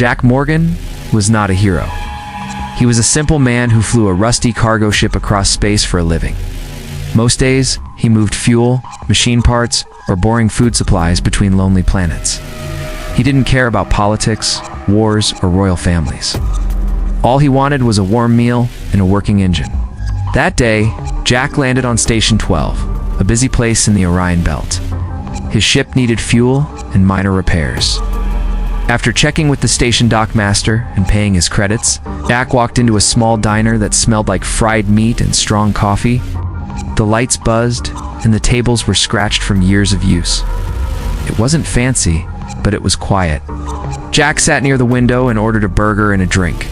Jack Morgan was not a hero. He was a simple man who flew a rusty cargo ship across space for a living. Most days, he moved fuel, machine parts, or boring food supplies between lonely planets. He didn't care about politics, wars, or royal families. All he wanted was a warm meal and a working engine. That day, Jack landed on Station 12, a busy place in the Orion Belt. His ship needed fuel and minor repairs. After checking with the station dockmaster and paying his credits, Jack walked into a small diner that smelled like fried meat and strong coffee. The lights buzzed, and the tables were scratched from years of use. It wasn't fancy, but it was quiet. Jack sat near the window and ordered a burger and a drink.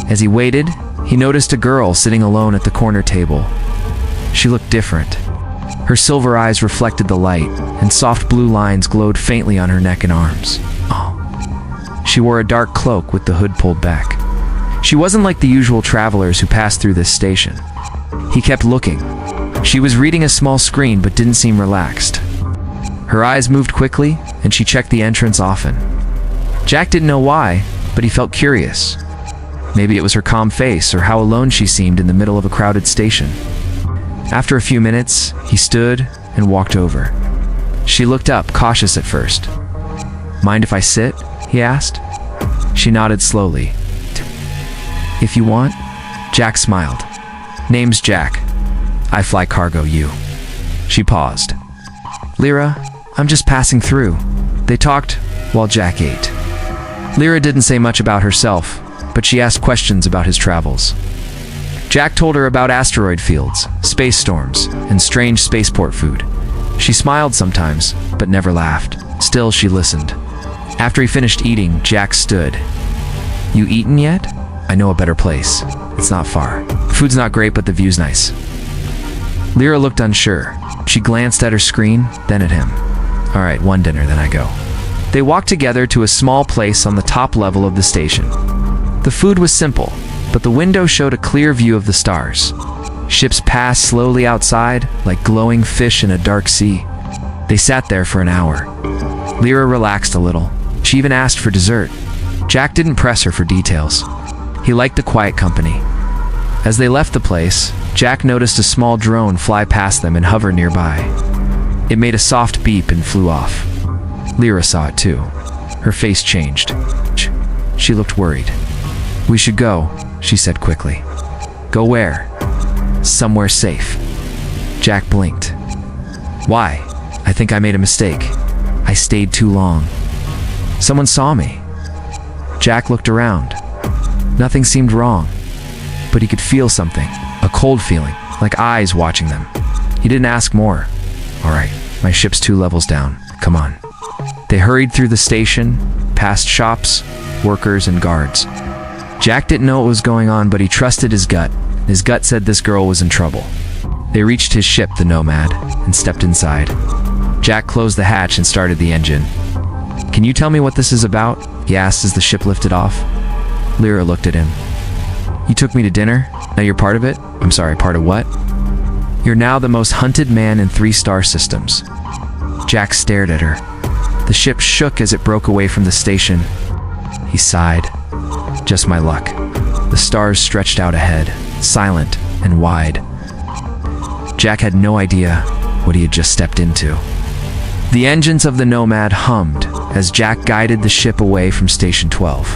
As he waited, he noticed a girl sitting alone at the corner table. She looked different. Her silver eyes reflected the light, and soft blue lines glowed faintly on her neck and arms. She wore a dark cloak with the hood pulled back. She wasn't like the usual travelers who passed through this station. He kept looking. She was reading a small screen but didn't seem relaxed. Her eyes moved quickly, and she checked the entrance often. Jack didn't know why, but he felt curious. Maybe it was her calm face or how alone she seemed in the middle of a crowded station. After a few minutes, he stood and walked over. She looked up, cautious at first. "Mind if I sit?" he asked. She nodded slowly. "If you want." Jack smiled. "Name's Jack. I fly cargo, you." She paused. "Lira, I'm just passing through." They talked while Jack ate. Lira didn't say much about herself, but she asked questions about his travels. Jack told her about asteroid fields, space storms, and strange spaceport food. She smiled sometimes, but never laughed. Still, she listened. After he finished eating, Jack stood. "You eaten yet? I know a better place. It's not far. Food's not great, but the view's nice." Lira looked unsure. She glanced at her screen, then at him. "All right, one dinner, then I go." They walked together to a small place on the top level of the station. The food was simple, but the window showed a clear view of the stars. Ships passed slowly outside, like glowing fish in a dark sea. They sat there for an hour. Lira relaxed a little. She even asked for dessert. Jack didn't press her for details. He liked the quiet company. As they left the place, Jack noticed a small drone fly past them and hover nearby. It made a soft beep and flew off. Lira saw it too. Her face changed. She looked worried. "We should go," she said quickly. "Go where?" "Somewhere safe." Jack blinked. "Why?" "I think I made a mistake. I stayed too long. Someone saw me." Jack looked around. Nothing seemed wrong, but he could feel something, a cold feeling, like eyes watching them. He didn't ask more. "All right, my ship's 2 levels down. Come on." They hurried through the station, past shops, workers, and guards. Jack didn't know what was going on, but he trusted his gut. His gut said this girl was in trouble. They reached his ship, the Nomad, and stepped inside. Jack closed the hatch and started the engine. "Can you tell me what this is about?" he asked as the ship lifted off. Lira looked at him. "You took me to dinner? Now you're part of it?" "I'm sorry, part of what?" "You're now the most hunted man in 3-star systems." Jack stared at her. The ship shook as it broke away from the station. He sighed. "Just my luck." The stars stretched out ahead, silent and wide. Jack had no idea what he had just stepped into. The engines of the Nomad hummed as Jack guided the ship away from Station 12.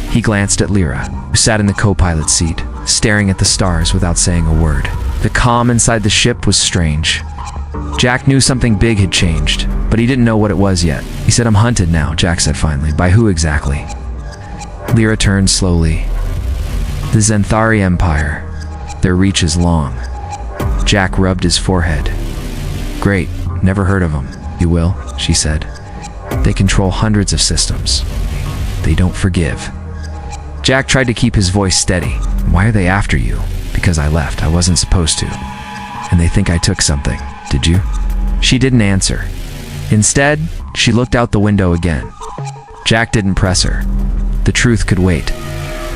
He glanced at Lira, who sat in the co-pilot seat, staring at the stars without saying a word. The calm inside the ship was strange. Jack knew something big had changed, but he didn't know what it was yet. He said, "I'm hunted now," Jack said finally. "By who exactly?" Lira turned slowly. "The Zenthari Empire. Their reach is long." Jack rubbed his forehead. "Great, never heard of them." "You will," she said. "They control hundreds of systems. They don't forgive." Jack tried to keep his voice steady. "Why are they after you?" "Because I left. I wasn't supposed to. And they think I took something. Did you?" She didn't answer. Instead, she looked out the window again. Jack didn't press her. The truth could wait.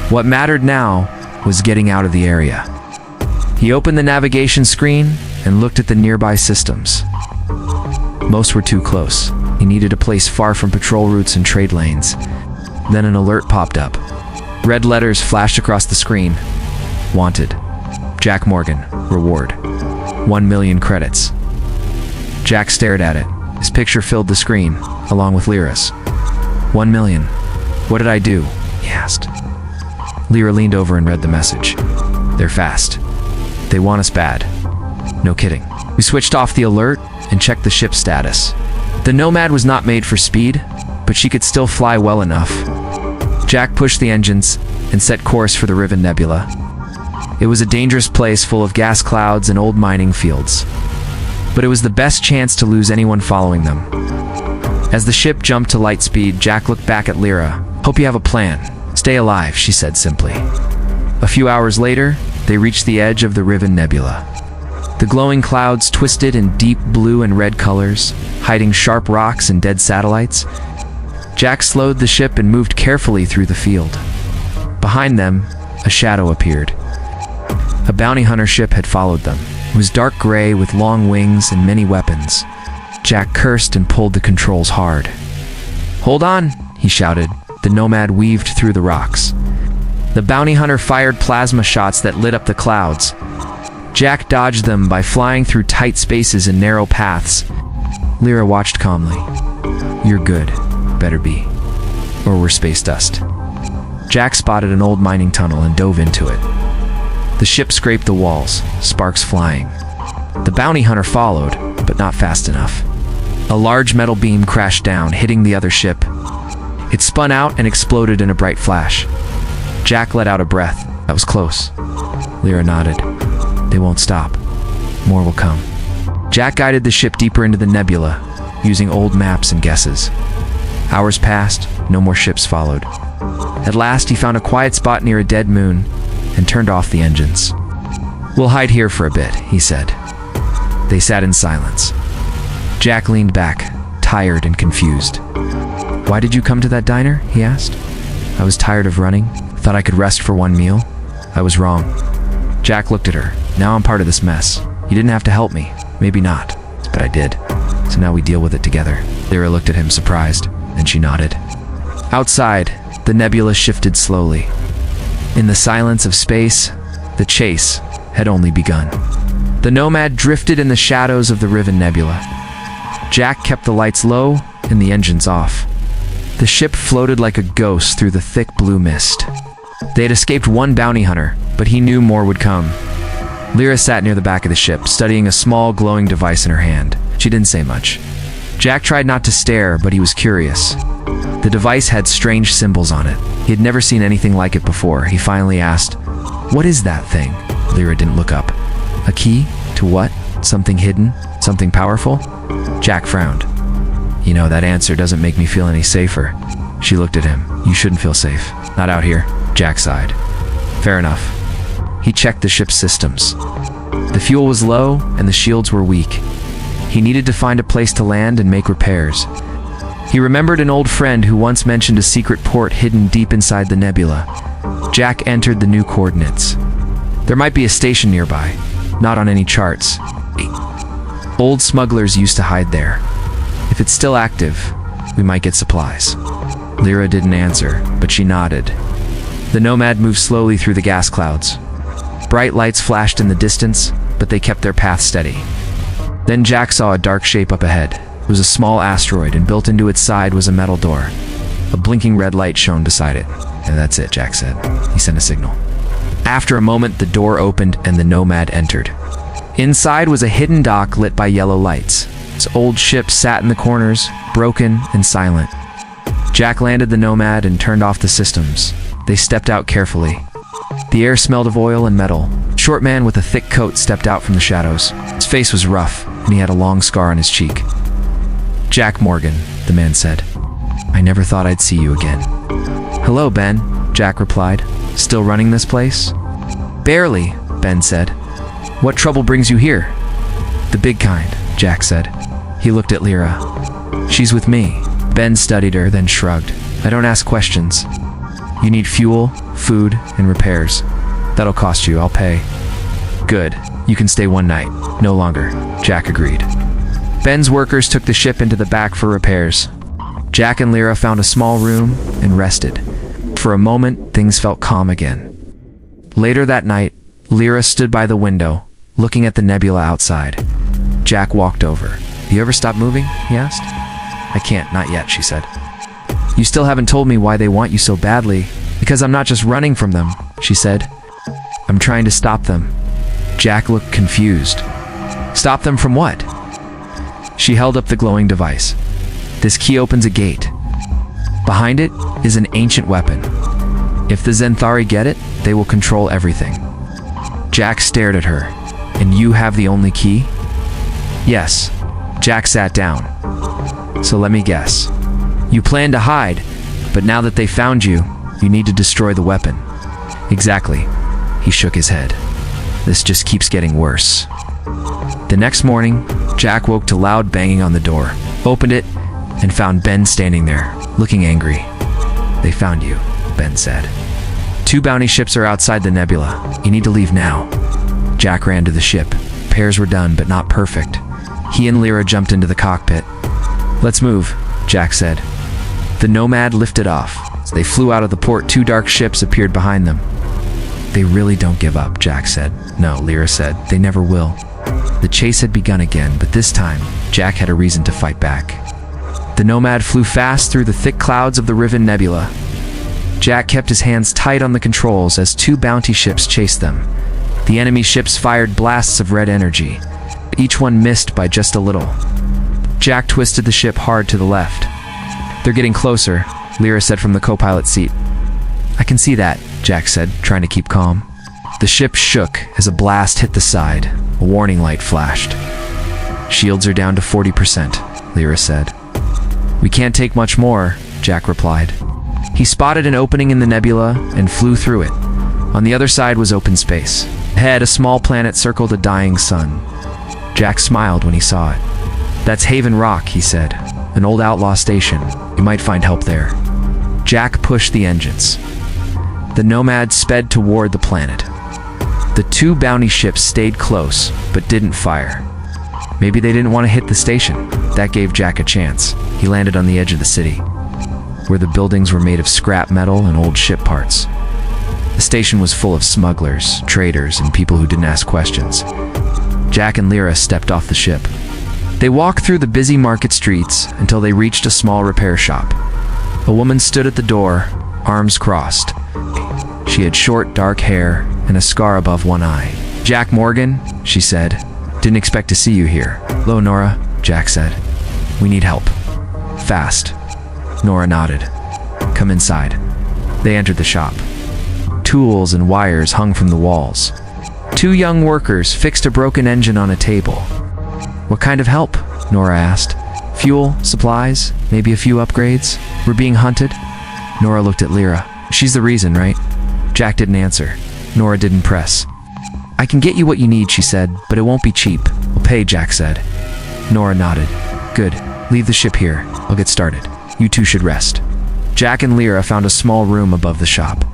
What mattered now was getting out of the area. He opened the navigation screen and looked at the nearby systems. Most were too close. He needed a place far from patrol routes and trade lanes. Then an alert popped up. Red letters flashed across the screen. Wanted. Jack Morgan. Reward. 1 million credits. Jack stared at it. His picture filled the screen, along with Lira's. 1 million. What did I do? He asked. Lira leaned over and read the message. They're fast. They want us bad. No kidding. We switched off the alert and checked the ship's status. The Nomad was not made for speed, but she could still fly well enough. Jack pushed the engines and set course for the Riven Nebula. It was a dangerous place full of gas clouds and old mining fields. But it was the best chance to lose anyone following them. As the ship jumped to light speed, Jack looked back at Lira. Hope you have a plan. Stay alive, she said simply. A few hours later, they reached the edge of the Riven Nebula. The glowing clouds twisted in deep blue and red colors, hiding sharp rocks and dead satellites. Jack slowed the ship and moved carefully through the field. Behind them, a shadow appeared. A bounty hunter ship had followed them. It was dark gray with long wings and many weapons. Jack cursed and pulled the controls hard. "Hold on," he shouted. The Nomad weaved through the rocks. The bounty hunter fired plasma shots that lit up the clouds. Jack dodged them by flying through tight spaces and narrow paths. Lira watched calmly. "You're good. Better be. Or we're space dust." Jack spotted an old mining tunnel and dove into it. The ship scraped the walls, sparks flying. The bounty hunter followed, but not fast enough. A large metal beam crashed down, hitting the other ship. It spun out and exploded in a bright flash. Jack let out a breath. That was close. Lira nodded. They won't stop. More will come. Jack guided the ship deeper into the nebula, using old maps and guesses. Hours passed, no more ships followed. At last, he found a quiet spot near a dead moon and turned off the engines. "We'll hide here for a bit," he said. They sat in silence. Jack leaned back, tired and confused. "Why did you come to that diner?" he asked. "I was tired of running. Thought I could rest for one meal. I was wrong." Jack looked at her. "Now I'm part of this mess. You didn't have to help me. Maybe not. But I did. So now we deal with it together." Lira looked at him surprised, and she nodded. Outside, the nebula shifted slowly. In the silence of space, the chase had only begun. The Nomad drifted in the shadows of the Riven Nebula. Jack kept the lights low and the engines off. The ship floated like a ghost through the thick blue mist. They had escaped one bounty hunter, but he knew more would come. Lira sat near the back of the ship, studying a small glowing device in her hand. She didn't say much. Jack tried not to stare, but he was curious. The device had strange symbols on it. He had never seen anything like it before. He finally asked, "What is that thing?" Lira didn't look up. "A key? To what? Something hidden? Something powerful?" Jack frowned. "You know, that answer doesn't make me feel any safer." She looked at him. "You shouldn't feel safe. Not out here." Jack sighed. "Fair enough." He checked the ship's systems. The fuel was low and the shields were weak. He needed to find a place to land and make repairs. He remembered an old friend who once mentioned a secret port hidden deep inside the nebula. Jack entered the new coordinates. There might be a station nearby, not on any charts. Old smugglers used to hide there. If it's still active, we might get supplies. Lira didn't answer, but she nodded. The Nomad moved slowly through the gas clouds. Bright lights flashed in the distance, but they kept their path steady. Then Jack saw a dark shape up ahead. It was a small asteroid, and built into its side was a metal door. A blinking red light shone beside it. "And that's it," Jack said. He sent a signal. After a moment, the door opened and the Nomad entered. Inside was a hidden dock lit by yellow lights. Its old ship sat in the corners, broken and silent. Jack landed the Nomad and turned off the systems. They stepped out carefully. The air smelled of oil and metal. A short man with a thick coat stepped out from the shadows. His face was rough, and he had a long scar on his cheek. "Jack Morgan," the man said. "I never thought I'd see you again." "Hello, Ben," Jack replied. "Still running this place?" "Barely," Ben said. "What trouble brings you here?" "The big kind," Jack said. He looked at Lira. "She's with me." Ben studied her, then shrugged. "I don't ask questions. You need fuel, food, and repairs. That'll cost you, I'll pay." "Good. You can stay one night. No longer," Jack agreed. Ben's workers took the ship into the back for repairs. Jack and Lira found a small room and rested. For a moment, things felt calm again. Later that night, Lira stood by the window, looking at the nebula outside. Jack walked over. "You ever stop moving?" he asked. "I can't, not yet," she said. "You still haven't told me why they want you so badly." "Because I'm not just running from them," she said. "I'm trying to stop them." Jack looked confused. "Stop them from what?" She held up the glowing device. "This key opens a gate. Behind it is an ancient weapon. If the Zenthari get it, they will control everything." Jack stared at her. "And you have the only key?" "Yes." Jack sat down. "So let me guess. You plan to hide, but now that they found you, you need to destroy the weapon." "Exactly." He shook his head. "This just keeps getting worse." The next morning, Jack woke to loud banging on the door, opened it, and found Ben standing there, looking angry. "They found you," Ben said. "2 bounty ships are outside the nebula. You need to leave now." Jack ran to the ship. Repairs were done, but not perfect. He and Lira jumped into the cockpit. "Let's move," Jack said. The Nomad lifted off. As they flew out of the port, 2 dark ships appeared behind them. "They really don't give up," Jack said. "No," Lira said. "They never will." The chase had begun again, but this time, Jack had a reason to fight back. The Nomad flew fast through the thick clouds of the Riven Nebula. Jack kept his hands tight on the controls as 2 bounty ships chased them. The enemy ships fired blasts of red energy. Each one missed by just a little. Jack twisted the ship hard to the left. "They're getting closer," Lira said from the co-pilot seat. "I can see that," Jack said, trying to keep calm. The ship shook as a blast hit the side. A warning light flashed. "Shields are down to 40%, Lira said. "We can't take much more," Jack replied. He spotted an opening in the nebula and flew through it. On the other side was open space. Ahead, a small planet circled a dying sun. Jack smiled when he saw it. "That's Haven Rock," he said. "An old outlaw station. You might find help there." Jack pushed the engines. The Nomad sped toward the planet. The 2 bounty ships stayed close, but didn't fire. Maybe they didn't want to hit the station. That gave Jack a chance. He landed on the edge of the city, where the buildings were made of scrap metal and old ship parts. The station was full of smugglers, traders, and people who didn't ask questions. Jack and Lira stepped off the ship. They walked through the busy market streets until they reached a small repair shop. A woman stood at the door, arms crossed. She had short, dark hair and a scar above one eye. "Jack Morgan," she said. "Didn't expect to see you here." "Hello, Nora," Jack said. "We need help. Fast." Nora nodded. "Come inside." They entered the shop. Tools and wires hung from the walls. 2 young workers fixed a broken engine on a table. "What kind of help?" Nora asked. "Fuel, supplies, maybe a few upgrades. We're being hunted." Nora looked at Lira. "She's the reason, right?" Jack didn't answer. Nora didn't press. "I can get you what you need," she said, "but it won't be cheap." "We'll pay," Jack said. Nora nodded. "Good. Leave the ship here. I'll get started. You 2 should rest." Jack and Lira found a small room above the shop.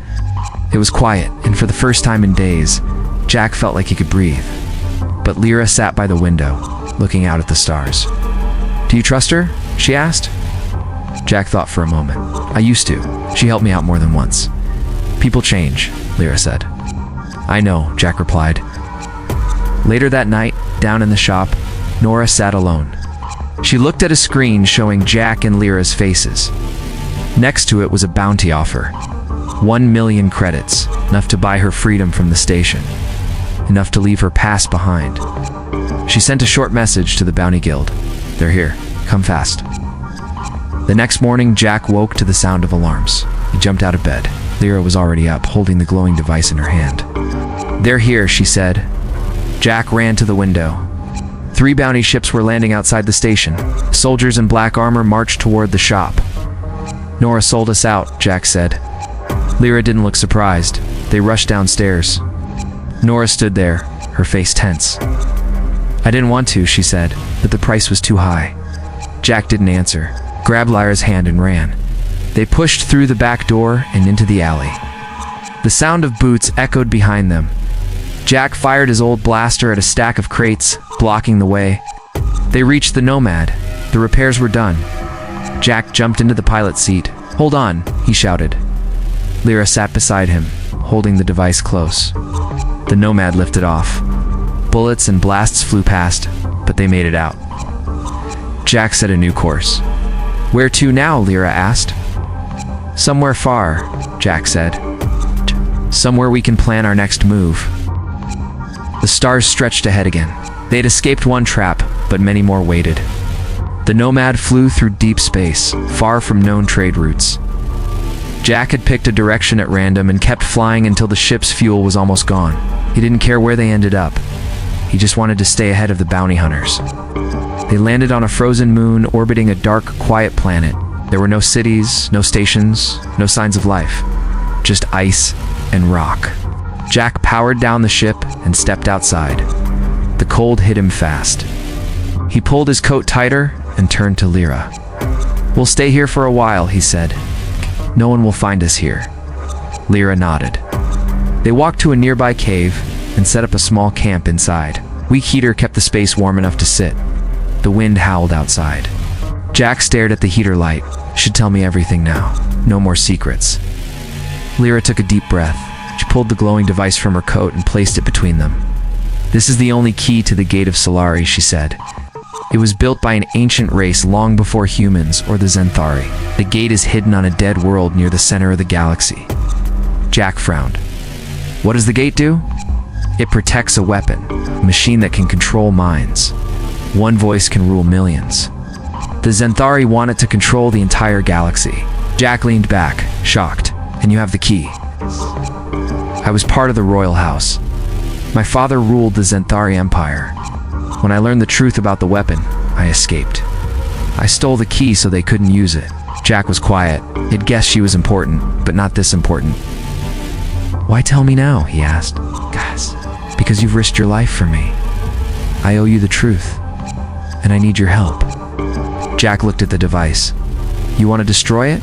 It was quiet, and for the first time in days, Jack felt like he could breathe. But Lira sat by the window, looking out at the stars. "Do you trust her?" she asked. Jack thought for a moment. "I used to. She helped me out more than once." "People change," Lira said. "I know," Jack replied. Later that night, down in the shop, Nora sat alone. She looked at a screen showing Jack and Lira's faces. Next to it was a bounty offer. 1 million credits, enough to buy her freedom from the station. Enough to leave her past behind. She sent a short message to the Bounty Guild. "They're here. Come fast." The next morning, Jack woke to the sound of alarms. He jumped out of bed. Lira was already up, holding the glowing device in her hand. "They're here," she said. Jack ran to the window. 3 bounty ships were landing outside the station. Soldiers in black armor marched toward the shop. "Nora sold us out," Jack said. Lira didn't look surprised. They rushed downstairs. Nora stood there, her face tense. "I didn't want to," she said, "but the price was too high." Jack didn't answer, grabbed Lyra's hand and ran. They pushed through the back door and into the alley. The sound of boots echoed behind them. Jack fired his old blaster at a stack of crates, blocking the way. They reached the Nomad. The repairs were done. Jack jumped into the pilot's seat. "Hold on," he shouted. Lira sat beside him, holding the device close. The Nomad lifted off. Bullets and blasts flew past, but they made it out. Jack set a new course. "Where to now?" Lira asked. "Somewhere far," Jack said. "Somewhere we can plan our next move." The stars stretched ahead again. They had escaped one trap, but many more waited. The Nomad flew through deep space, far from known trade routes. Jack had picked a direction at random and kept flying until the ship's fuel was almost gone. He didn't care where they ended up. He just wanted to stay ahead of the bounty hunters. They landed on a frozen moon orbiting a dark, quiet planet. There were no cities, no stations, no signs of life. Just ice and rock. Jack powered down the ship and stepped outside. The cold hit him fast. He pulled his coat tighter and turned to Lira. "We'll stay here for a while," he said. "No one will find us here." Lira nodded. They walked to a nearby cave and set up a small camp inside. Weak heater kept the space warm enough to sit. The wind howled outside. Jack stared at the heater light. "Should tell me everything now. No more secrets." Lira took a deep breath. She pulled the glowing device from her coat and placed it between them. "This is the only key to the Gate of Solari," she said. "It was built by an ancient race long before humans or the Xanthari. The gate is hidden on a dead world near the center of the galaxy." Jack frowned. "What does the gate do?" "It protects a weapon, a machine that can control minds. One voice can rule millions. The Xanthari want it to control the entire galaxy." Jack leaned back, shocked. "And you have the key?" "I was part of the royal house. My father ruled the Xanthari Empire. When I learned the truth about the weapon, I escaped. I stole the key so they couldn't use it." Jack was quiet. He'd guessed she was important, but not this important. "Why tell me now?" he asked. "Guys, because you've risked your life for me. I owe you the truth, and I need your help." Jack looked at the device. "You want to destroy it?"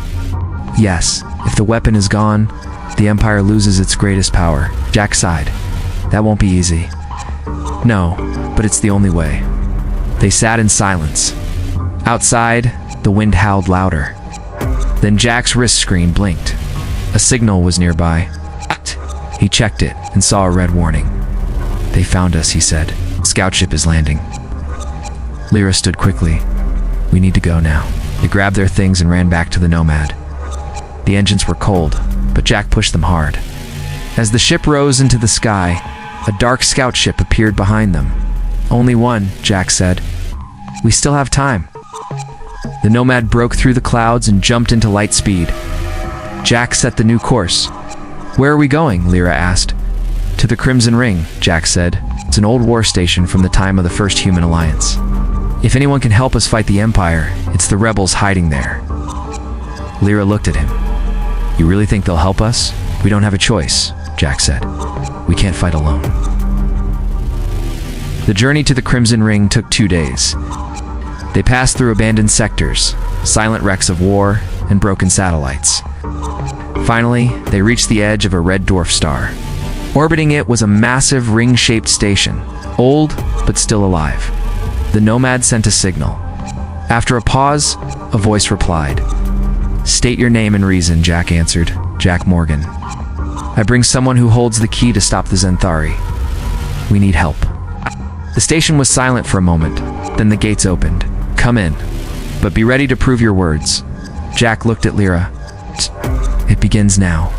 "Yes. If the weapon is gone, the Empire loses its greatest power." Jack sighed. "That won't be easy." "No, but it's the only way." They sat in silence. Outside, the wind howled louder. Then Jack's wrist screen blinked. A signal was nearby. He checked it and saw a red warning. "They found us," he said. "Scout ship is landing." Lira stood quickly. "We need to go now." They grabbed their things and ran back to the Nomad. The engines were cold, but Jack pushed them hard. As the ship rose into the sky, a dark scout ship appeared behind them. "Only one," Jack said. "We still have time." The Nomad broke through the clouds and jumped into light speed. Jack set the new course. "Where are we going?" Lira asked. "To the Crimson Ring," Jack said. "It's an old war station from the time of the first human alliance. If anyone can help us fight the Empire, it's the rebels hiding there." Lira looked at him. "You really think they'll help us?" "We don't have a choice," Jack said. "We can't fight alone." The journey to the Crimson Ring took 2 days. They passed through abandoned sectors, silent wrecks of war, and broken satellites. Finally, they reached the edge of a red dwarf star. Orbiting it was a massive ring-shaped station, old but still alive. The Nomad sent a signal. After a pause, a voice replied. "State your name and reason," Jack answered. "Jack Morgan. I bring someone who holds the key to stop the Xanthari. We need help." The station was silent for a moment, then the gates opened. "Come in, but be ready to prove your words." Jack looked at Lira. "It begins now."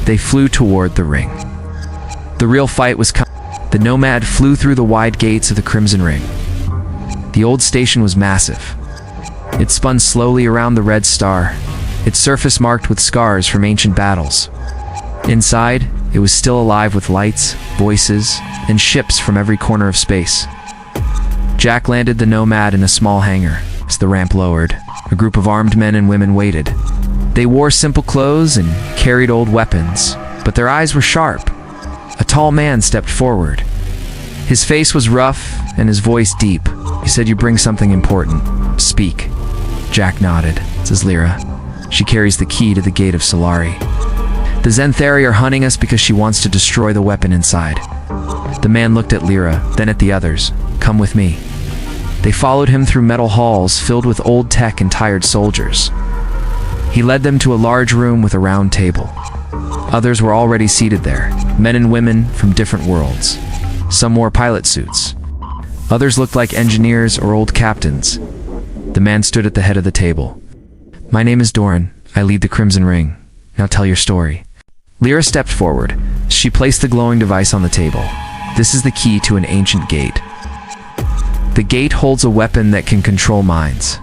They flew toward the ring. The real fight was coming. The Nomad flew through the wide gates of the Crimson Ring. The old station was massive. It spun slowly around the red star, its surface marked with scars from ancient battles. Inside, it was still alive with lights, voices, and ships from every corner of space. Jack landed the Nomad in a small hangar. As the ramp lowered, a group of armed men and women waited. They wore simple clothes and carried old weapons, but their eyes were sharp. A tall man stepped forward. His face was rough and his voice deep. He said, "You bring something important. Speak." Jack nodded. "This is Lira. She carries the key to the Gate of Solari. The Xanthari are hunting us because she wants to destroy the weapon inside." The man looked at Lira, then at the others. "Come with me." They followed him through metal halls filled with old tech and tired soldiers. He led them to a large room with a round table. Others were already seated there, men and women from different worlds. Some wore pilot suits. Others looked like engineers or old captains. The man stood at the head of the table. "My name is Doran. I lead the Crimson Ring. Now tell your story." Lira stepped forward. She placed the glowing device on the table. "This is the key to an ancient gate. The gate holds a weapon that can control minds.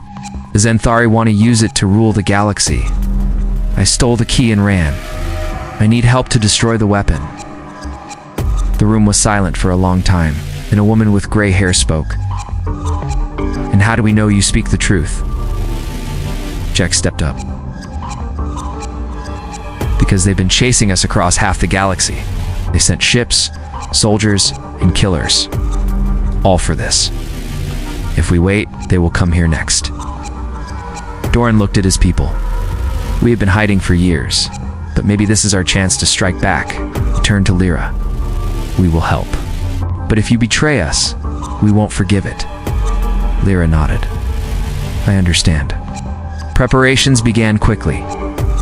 The Zenthari want to use it to rule the galaxy. I stole the key and ran. I need help to destroy the weapon." The room was silent for a long time, and a woman with gray hair spoke. "And how do we know you speak the truth?" Jack stepped up. "Because they've been chasing us across half the galaxy. They sent ships, soldiers, and killers. All for this. If we wait, they will come here next." Doran looked at his people. "We have been hiding for years, but maybe this is our chance to strike back." He turned to Lira. "We will help. But if you betray us, we won't forgive it." Lira nodded. "I understand." Preparations began quickly.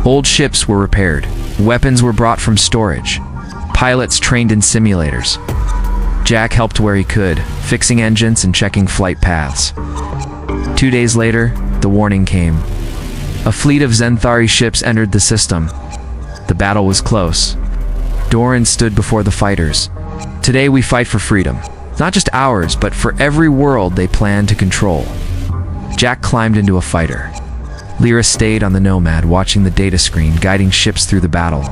Old ships were repaired. Weapons were brought from storage. Pilots trained in simulators. Jack helped where he could, fixing engines and checking flight paths. 2 days later, the warning came. A fleet of Zenthari ships entered the system. The battle was close. Doran stood before the fighters. "Today we fight for freedom. Not just ours, but for every world they plan to control." Jack climbed into a fighter. Lira stayed on the Nomad, watching the data screen, guiding ships through the battle.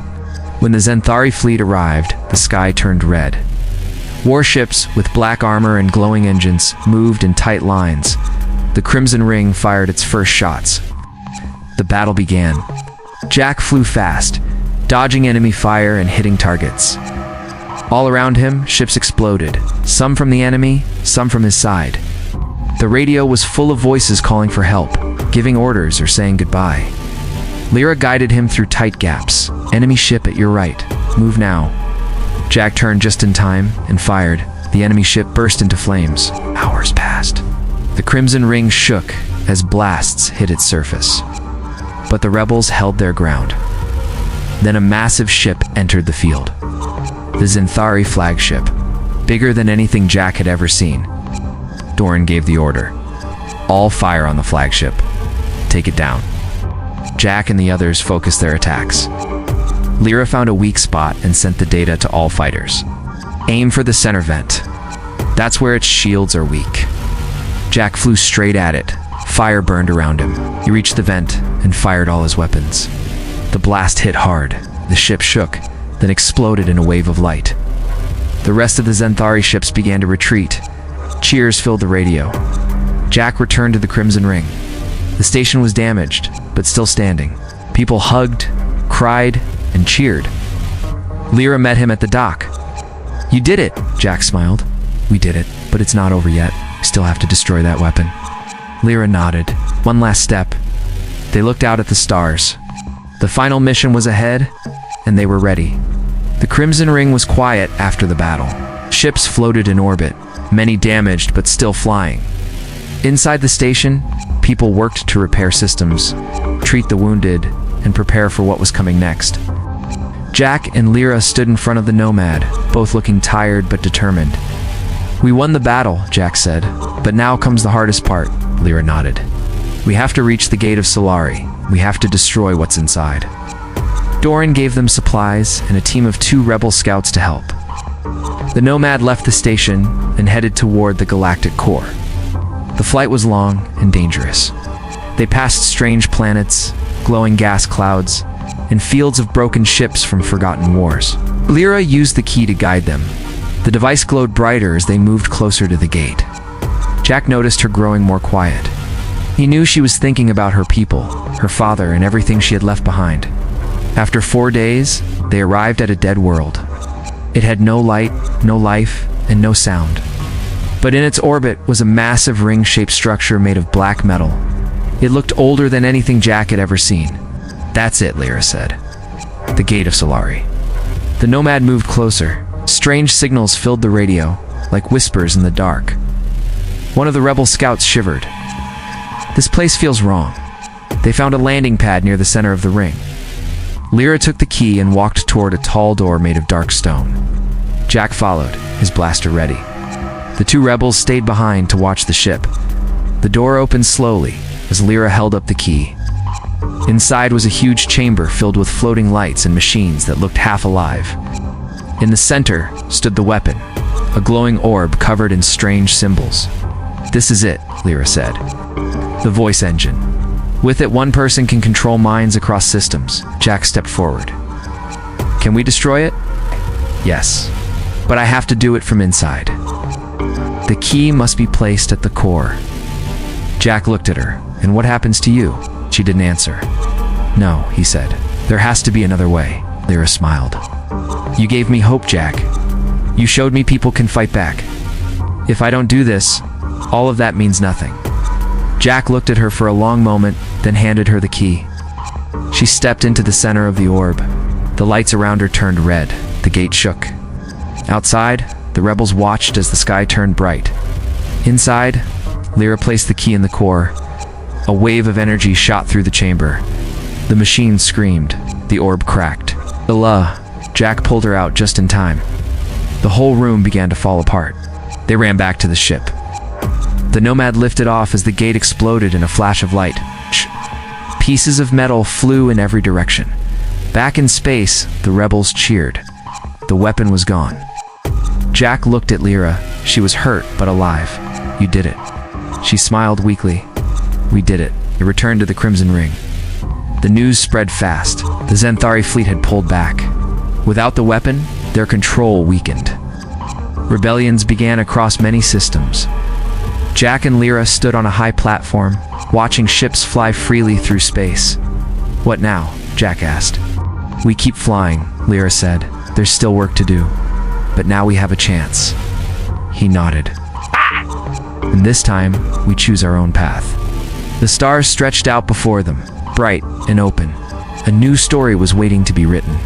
When the Zenthari fleet arrived, the sky turned red. Warships with black armor and glowing engines moved in tight lines. The Crimson Ring fired its first shots. The battle began. Jack flew fast, dodging enemy fire and hitting targets. All around him, ships exploded, some from the enemy, some from his side. The radio was full of voices calling for help, giving orders or saying goodbye. Lira guided him through tight gaps. "Enemy ship at your right. Move now." Jack turned just in time and fired. The enemy ship burst into flames. Hours passed. The Crimson Ring shook as blasts hit its surface. But the rebels held their ground. Then a massive ship entered the field. The Zenthari flagship, bigger than anything Jack had ever seen. Doran gave the order. "All fire on the flagship. Take it down." Jack and the others focused their attacks. Lira found a weak spot and sent the data to all fighters. "Aim for the center vent. That's where its shields are weak." Jack flew straight at it. Fire burned around him. He reached the vent and fired all his weapons. The blast hit hard. The ship shook, then exploded in a wave of light. The rest of the Zenthari ships began to retreat. Cheers filled the radio. Jack returned to the Crimson Ring. The station was damaged, but still standing. People hugged, cried, and cheered. Lira met him at the dock. "You did it," Jack smiled. "We did it, but it's not over yet. We still have to destroy that weapon." Lira nodded. One last step. They looked out at the stars. The final mission was ahead, and they were ready. The Crimson Ring was quiet after the battle. Ships floated in orbit, many damaged but still flying. Inside the station, people worked to repair systems, treat the wounded, and prepare for what was coming next. Jack and Lira stood in front of the Nomad, both looking tired but determined. "We won the battle," Jack said, "but now comes the hardest part." Lira nodded. "We have to reach the Gate of Solari. We have to destroy what's inside." Doran gave them supplies and a team of 2 rebel scouts to help. The Nomad left the station and headed toward the Galactic core. The flight was long and dangerous. They passed strange planets, glowing gas clouds, and fields of broken ships from forgotten wars. Lira used the key to guide them. The device glowed brighter as they moved closer to the gate. Jack noticed her growing more quiet. He knew she was thinking about her people, her father, and everything she had left behind. After 4 days, they arrived at a dead world. It had no light, no life, and no sound. But in its orbit was a massive ring-shaped structure made of black metal. It looked older than anything Jack had ever seen. "That's it," Lira said. "The Gate of Solari." The Nomad moved closer. Strange signals filled the radio, like whispers in the dark. One of the rebel scouts shivered. This place feels wrong. They found a landing pad near the center of the ring. Lira took the key and walked toward a tall door made of dark stone. Jack followed, his blaster ready. The two rebels stayed behind to watch the ship. The door opened slowly as Lira held up the key. Inside was a huge chamber filled with floating lights and machines that looked half alive. In the center stood the weapon, a glowing orb covered in strange symbols. "This is it," Lira said. The voice engine. With it, one person can control minds across systems. Jack stepped forward. "Can we destroy it?" "Yes, but I have to do it from inside. The key must be placed at the core." Jack looked at her. "And what happens to you?" She didn't answer. "No," he said. "There has to be another way." Lira smiled. "You gave me hope, Jack. You showed me people can fight back. If I don't do this, all of that means nothing." Jack looked at her for a long moment, then handed her the key. She stepped into the center of the orb. The lights around her turned red. The gate shook. Outside, the rebels watched as the sky turned bright. Inside, Lira placed the key in the core. A wave of energy shot through the chamber. The machine screamed. The orb cracked. "Allah!" Jack pulled her out just in time. The whole room began to fall apart. They ran back to the ship. The Nomad lifted off as the gate exploded in a flash of light. Pieces of metal flew in every direction. Back in space, the rebels cheered. The weapon was gone. Jack looked at Lira. She was hurt, but alive. "You did it." She smiled weakly. "We did it." They returned to the Crimson Ring. The news spread fast. The Xanthari fleet had pulled back. Without the weapon, their control weakened. Rebellions began across many systems. Jack and Lira stood on a high platform, watching ships fly freely through space. "What now?" Jack asked. "We keep flying," Lira said. "There's still work to do. But now we have a chance." He nodded. "And this time, we choose our own path." The stars stretched out before them, bright and open. A new story was waiting to be written.